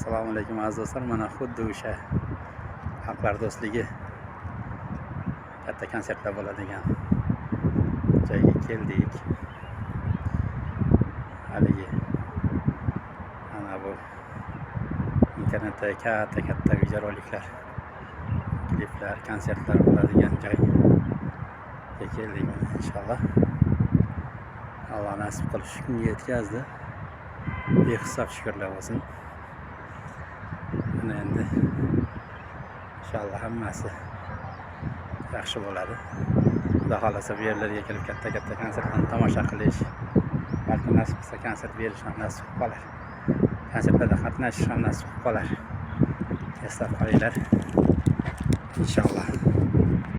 Assalomu alaykum aziz do'stlar. Mana xuddi o'sha Xalqlar do'stligi katta konsertlar bo'ladigan joyga keldik. Haligi mana bu internetda katta videoroliklar, kliplar, konsertlar bo'ladigan joyga keldik. Inshaalloh Alloh nasib qilib shu kunga yetkazdi. Behisob shukrlar bo'lsin. Endi inshaalloh hammasi yaxshi bo'ladi. Xudo xolasa bu yerlarga kelib katta konsertlarni tomosha qilish, balki nasib qilsa konsert berish ham nasib qilib qolar. Konsertlarda qatnashish ham nasib qilib qolar. Eslab qolinglar. Inshaalloh.